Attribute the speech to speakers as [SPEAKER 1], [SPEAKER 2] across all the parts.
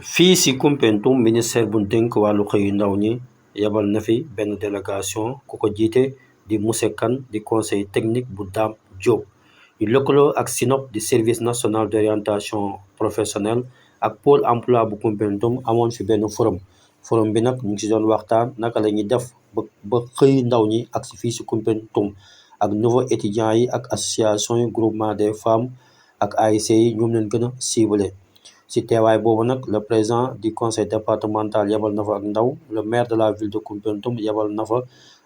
[SPEAKER 1] fii si Koumpentoum ministère bu dénk wàllu xëyu ndaw ñi yebal na fi benn délégation ku ko jiite di monsieur Kane di conseil technique bu Dame Diop ñu lëkkaloo ak SYNOP di service national d'orientation professionnelle ak pôle emploi bu Koumpentoum amoon fi benn forum bi nag ñu ngi si doon waxtaan naka la ñuy def ba xëyu ndaw ñi ak si fii si Koumpentoum ak nouveau étudiants yi ak association yi groupement des femmes ak ASC yi ñoom leen gën a ciblé si teewaay boobu nag le président du conseil départemental yebal na fa ak ndaw le maire de la ville de Koumpentoum yebal na fa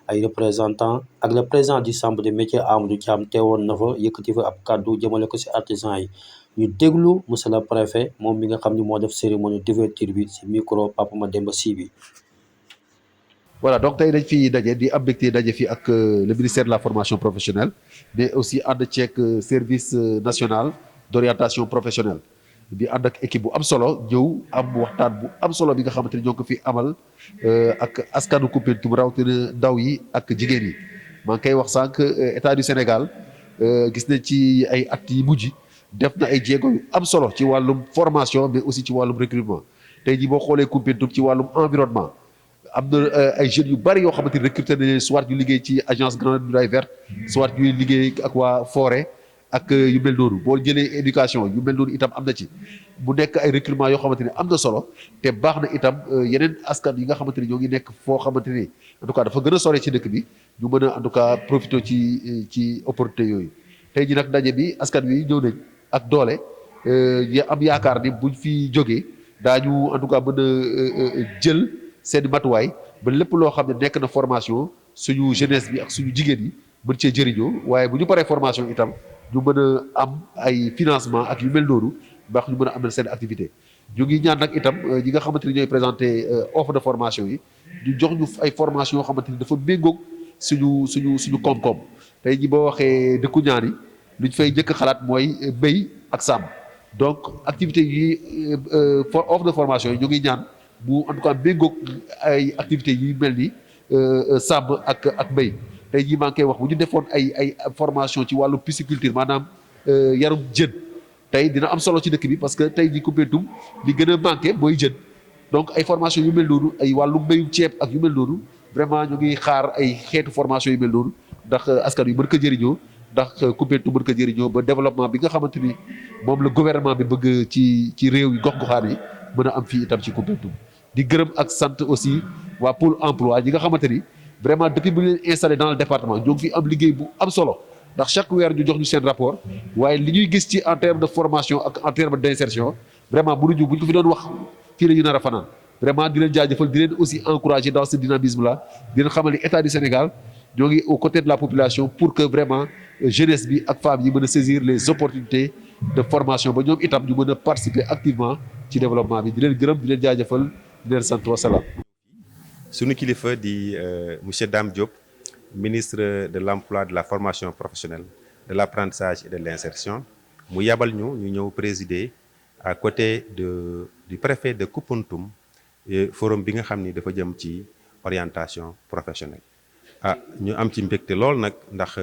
[SPEAKER 1] ay représentants ak le président du chambre de métier Amadou Thiam teewoon na fa yëkkati fa ab kàddu jëmale ko si artisans yi ñu déglu monsieur le préfet moom mi nga xam ni moo def cérémonie d'ouverture bi si micro Papa Mademba Sy bi.
[SPEAKER 2] Voilà, donc tey dañ fi daje di am mbégte daje fi ak le ministère de la formation professionnelle mais aussi ànd ceeg service national d'orientation professionnelle di ànd ak équipe bu am solo ñëw am waxtaan bu am solo bi nga xamante ni ñoo ko fi amal ak askanu Koumpentoum rawatina ndaw yi ak jigéen yi maa ngi koy wax sànq état du Sénégal gis nañ ci ay at yi mujj def na ay jéego yu am solo ci wàllum formation mais aussi ci wàllum recrutement tey jii boo xoolee Koumpentoum ci wàllum environnement am na ay jeunes yu bari yoo xamante ni recruté nañu soit ñu liggéey ci agence Grande Muraille Verte soit ñuy liggéey ak waa forêt ak yu mel noonu boo jëlee éducation yu mel noonu itam am na ci bu nekk ay recrutement yoo xamante ni am na solo te baax na itam yeneen askan yi nga xamante ni ñoo ngi nekk foo xamante ni en tout cas dafa gën a sore ci dëkk bi ñu mën a en tout cas profité ci opportunité yooyu tey ji nag daje bi askan wi ñëw nañ ak doole ñu am yaakaar ni buñ fi jógee daañu en tout cas mën a jël seen matuwaay ba lépp loo xam ne nekk na formation suñu jeunesse bi ak suñu jigéen yi mën cee jëriñoo waaye bu ñu paree formation itam ñu mën a am ay financement ak yu mel noonu ndax ñu mën a amal seen activité ñu ngi ñaan nag itam ñi nga xamante ni ñooy présenté offre de formation yi ñu jox ñu ay formation yoo xamante ni dafa méngoog suñu koom-koom tey ji boo waxee dëkku ñaan yi luñ fay njëkk xalaat mooy béy ak sàmm donc activité yi offre de formation yi ñu ngi ñaan bu en tout cas méngoog ay activités yi mel ni sàmm ak mbéy tey jii maa ngi koy wax bu ñu defoon ay formation ci wàllu pisciculture maanaam yarum jën tey dina am solo ci dëkk bi parce que tey jii Koumpentoum li gën a manqué mooy jën donc ay formation yu mel noonu ay wàllu mbéyum ceeb ak yu mel noonu vraiment ñu ngi xaar ay xeetu formation yu mel noonu ndax askan wi mën ko jëriñoo ndax Koumpentoum mën ko jëriñoo ba développement bi nga xamante ni moom la gouvernement bi bëgg ci réew yi gox-goxaan yi mën a am fii itam ci Koumpentoum di gërëm ak sant aussi waa pôle emploi ñi nga xamante ni vraiment depuis bu leen installé dans le département ñoo ngi fi am liggéey bu am solo ndax chaque weer ñu jox ñu seen rapport waaye li ñuy gis ci en terme de formation ak en terme d'insertion vraiment mënuñu bu ñu ko fi doon wax fii la ñu nar a fanaan vraiment di leen jaajëfal di leen aussi encourager dans ce dynamisme là di leen xamal ni état du Sénégal ñoo ngi aux côtés de la population pour que vraiment jeunesse bi ak femmes yi mën a saisir les opportunités de formation ba ñoom itam ñu mën a participer activement ci développement bi di leen gërëm di leen jaajëfal di leen sant wasalaam.
[SPEAKER 3] Sunu kilifa di monsieur Dame Diop ministre de l'emploi, de la formation professionnelle, de l'apprentissage et de l'insertion mu yabal ñu ñëw présider à côté du préfet de Koumpentoum forum bi nga xam ni dafa jëm ci orientation professionnelle. ñu am ci mbégte lool nag ndax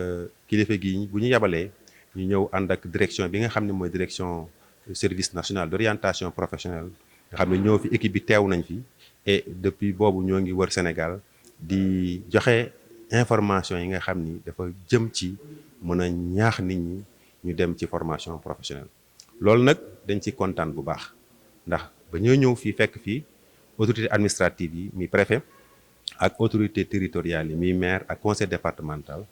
[SPEAKER 3] kilifa gi bu ñu yabalee ñu ñëw ànd ak direction bi nga xam ne mooy direction service national d'orientation professionnelle nga xam ne ñoo fi équipe bi teew nañ fi et depuis boobu ñoo ngi wër Sénégal di joxe information yi nga xam ni dafa jëm ci mën a ñaax nit ñi ñu dem ci formation professionnelle. loolu nag dañ ci kontaan bu baax ndax ba ñoo ñëw fii fekk fii autorité administrative yi mi préfet ak autorité territoriale yi mi maire ak conseil départemental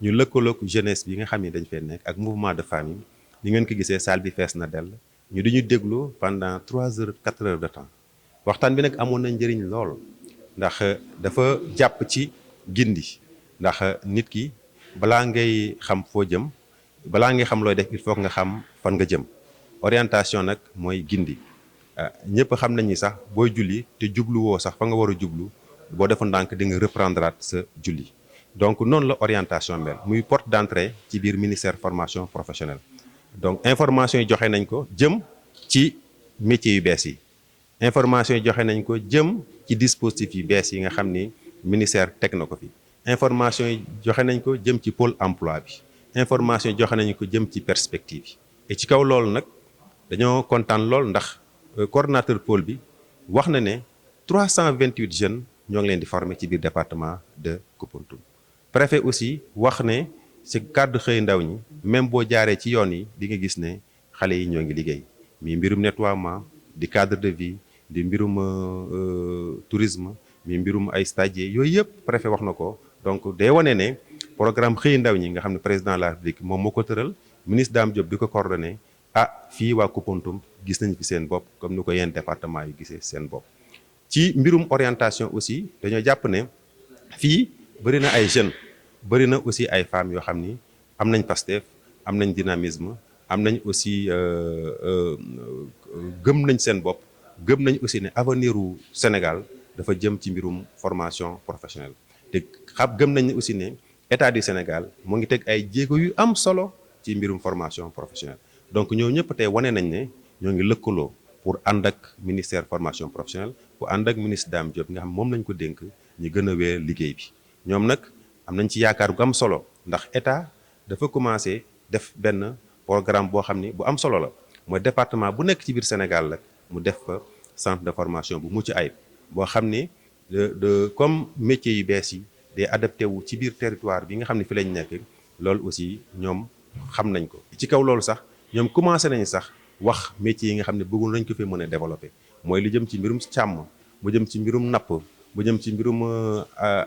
[SPEAKER 3] ñu lëkkaloog jeunesse bi nga xam ni dañ fee nekk ak mouvement de famille ni ngeen ko gisee salle bi fees na dell ñu di ñu déglu pendant 3 heures 4 heures de temps waxtaan bi nag amoon na njëriñ lool ndax dafa jàpp ci gindi ndax nit ki balaa ngay xam foo jëm balaa ngay xam looy def il faut nga xam fan nga jëm orientation nag mooy gindi ñëpp xam nañ ni sax booy julli te jubluwoo sax fa nga war a jublu boo defoon ndànk di nga reprendre sa julli donc noonu la orientation mel muy porte d'entrée ci biir ministère formation professionnelle donc information yi joxe nañ ko jëm ci métiers yu bees yi information yi joxe nañ ko jëm ci dispositifs yu bees yi nga xam ni ministère teg na ko fi information yi joxe nañ ko jëm ci pôle emploi bi information yi joxe nañ ko jëm ci perspective yi et ci kaw loolu nag dañoo kontaan lool ndax coordonnateur pôle bi wax na ne 328 jeunes ñoo ngi leen di former ci biir département de Koupentoum. Préfet aussi wax ne ci cadre xëy ndaw ñi même boo jaaree ci yoon yi di nga gis ne xale yi ñoo ngi liggéey mi mbirum nettoiement di cadre de vie di mbirum tourisme mi mbirum ay stagiaires yooyu yëpp préfet wax na ko. Donc day wane ne programme xëy ndaw ñi nga xam ne président de la République moom moo ko tëral ministre Dame Diop di ko coordonné fii waa Koupentoum gis nañ fi seen bopp comme ni ko yenn département yi gisee seen bopp. ci mbirum orientation aussi dañoo jàpp ne fii bëri na ay jeunes bëri na aussi ay femmes yoo xam ni am nañ Pastef am nañ dynamisme am nañ aussi gëm nañ seen bopp gëm nañ aussi ne avenir u Sénégal dafa jëm ci mbirum formation professionnelle te gëm nañ aussi ne état du Sénégal moo ngi teg ay jéego yu am solo ci mbirum formation professionnelle. Donc ñoo ñëpp tey wane nañ ne ñoo ngi lëkkaloo pour ànd ak ministère formation professionnelle pour ànd ak ministre Dame Diop nga xam moom lañ ko dénk ñu gën a wéer liggéey bi. ñoom nag am nañ ci yaakaar gu am solo ndax état dafa commencé def benn programme boo xam ni bu am solo la mooy département bu nekk ci biir Sénégal la mu def fa centre de formation bu mucc ayib boo xam ni comme métiers yu bees yi day adapté wu ci biir territoire bi nga xam ne fi lañ nekk loolu aussi ñoom xam nañ ko. ci kaw loolu sax ñoom commencé nañ sax wax métiers yi nga xam ne bëggul nañ ko fi mën a développé mooy lu jëm ci mbirum càmm bu jëm ci mbirum napp bu jëm ci mbirum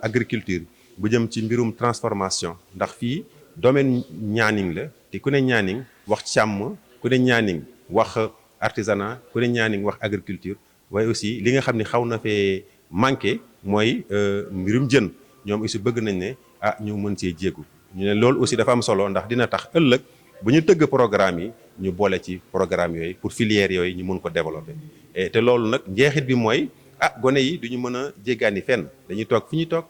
[SPEAKER 3] agriculture bu jëm ci mbirum transformation ndax fii domaine ñaaning la te ku ne ñaaning wax càmm ku ne ñaaning wax artisanat ku ne ñaaning wax agriculture waaye aussi li nga xam ne xaw na fee manqué mooy mbirum jën ñoom aussi bëgg nañ ne ñu mën see jéegu ñu ne loolu aussi dafa am solo ndax dina tax ëllëg bu ñu tëgg programme yi ñu boole ci programme yooyu pour filière yooyu ñu mën ko développer te loolu nag njeexit bi mooy gone yi du ñu mën a jéggaani fenn dañuy toog fi ñu toog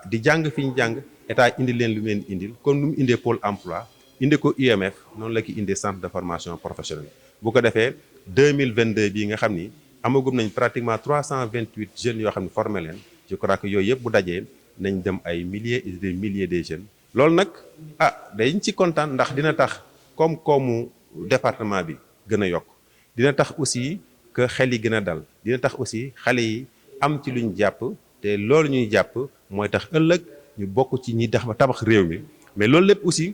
[SPEAKER 3] di jàng fi ñu jàng état indi leen lu leen indil comme nu mu indee pôle emploi indi ko UMF noonu la ki indee centre de formation professionnelle bu ko defee 2022 bii nga xam ni amagum nañ pratiquement 328 jeunes yoo xam ne formé leen je crois que yooyu yëpp bu dajee nañ dem ay milliers et des milliers de jeunes loolu nag dañ ci kontaan ndax dina tax koom-koomu département bi gën a yokk dina tax aussi que xel yi gën a dal dina tax aussi xale yi am ci luñ jàpp te loolu ñuy jàpp mooy tax ëllëg ñu bokk ci ñi tabax réew mi mais loolu lépp aussi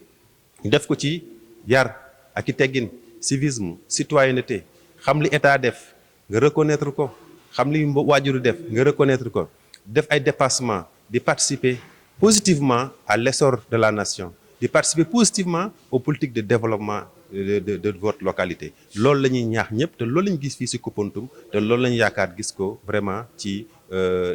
[SPEAKER 3] ñu def ko ci yar ak i teggin civisme citoyenneté xam li état def nga reconnaître ko xam li waajuru def nga reconnaître ko def ay dépassement di participer positivement à l'essor de la nation di participer positivement aux politiques de développement de votre localité loolu la ñuy ñaax ñëpp te loolu la ñu gis fii ci Koupentoum te loolu la ñu yaakaar gis ko vraiment ci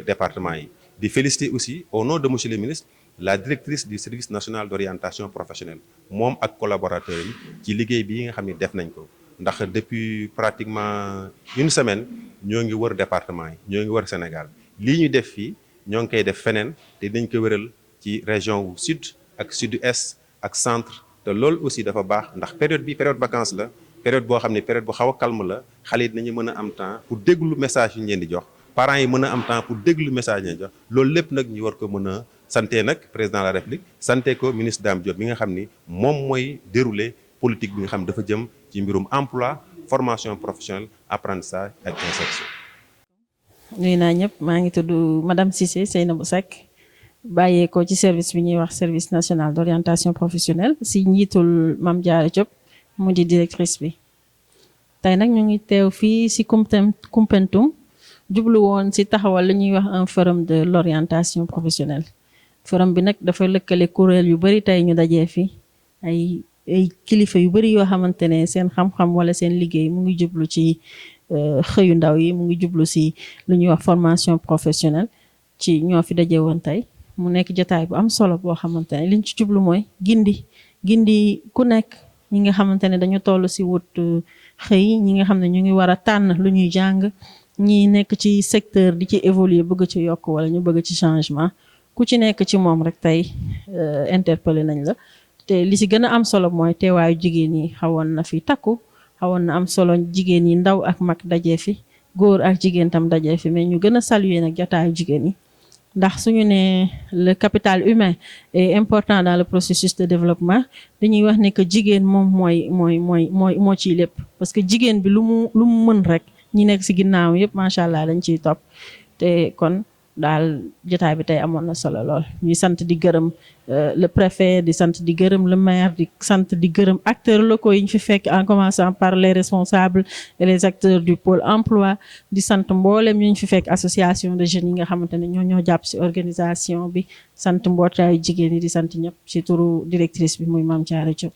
[SPEAKER 3] département yi di féliciter aussi au nom de monsieur le ministre la directrice du service national d'orientation professionnelle moom ak collaborateurs yi ci liggéey bi nga xam ne def nañ ko ndax depuis pratiquement une semaine ñoo ngi wër département yi ñoo ngi wër Sénégal lii ñu def fii ñoo ngi koy def feneen te dañ ko wëral ci région wu sud ak sud-est ak centre te loolu aussi dafa baax ndax période bi période vacances la période boo xam ne période bu xaw a calme la xale yi dinañu mën a am temps pour déglu message yu ñu leen di jox parents yi mën a am temps pour déglu message yi ñu jox loolu lépp nag ñu war ko mën a santé nag président de la République santé ko ministre Dame Diop bi nga xam ni moom mooy dérouler politique bi nga xam dafa jëm ci mbirum emploi formation professionnelle apprentissage ak insertion.
[SPEAKER 4] nuyu naa ñëpp maa ngi tudd madame Cissé Seynabou Seck bàyyeekoo ci service bi ñuy wax service national d'orientation professionnelle si njiitul Mame Diarra Diop mu di directrice bi tey nag ñu ngi teew fii si Koupentoum jublu woon si taxawal li ñuy wax un forum de l'orientation professionnelle forum bi nag dafa lëkkale kuréel yu bari tey ñu dajee fi ay kilifa yu bari yoo xamante ne seen xam-xam wala seen liggéey mu ngi jublu ci xëyu ndaw yi mu ngi jublu si lu ñuy wax formation professionnelle ci ñoo fi daje woon tey mu nekk jotaay bu am solo boo xamante ne liñ ci jublu mooy gindi ku nekk ñi nga xamante ne dañu toll si wut xëy ñi nga xam ne ñu ngi war a tànn lu ñuy jàng ñi nekk ci secteur di ci évoluer bëgg ci yokk wala ñu bëgg ci changement ku ci nekk ci moom rek tey interpellé nañ la te li si gën a am solo mooy teewaayu jigéen yi xawoon na fi takku xawoon na am solo jigéen yi ndaw ak mag dajee fi góor ak jigéen tam dajee fi mais ñu gën a saluer nag jotaayu jigéen yi ndax suñu ne le capital humain est important dans le processus de développement dañuy wax ne que jigéen moom moo ciy lépp parce que jigéen bi lu mu mën rek ñi nekk si ginnaaw yëpp macha allah dañ ciy topp te kon daal jotaay bi tey amoon na solo lool ñuy sant di gërëm le préfet di sant di gërëm le maire di sant di gërëm acteurs locaux yi ñu fi fekk en commençant par les responsables et les acteurs du pôle emploi di sant mboolem ñu fi fekk association de jeunes yi nga xamante ne ñoo jàpp si organisation bi sant mbootaayu jigéen yi di sant ñëpp si turu directrice bi muy Mame Diarra Diop.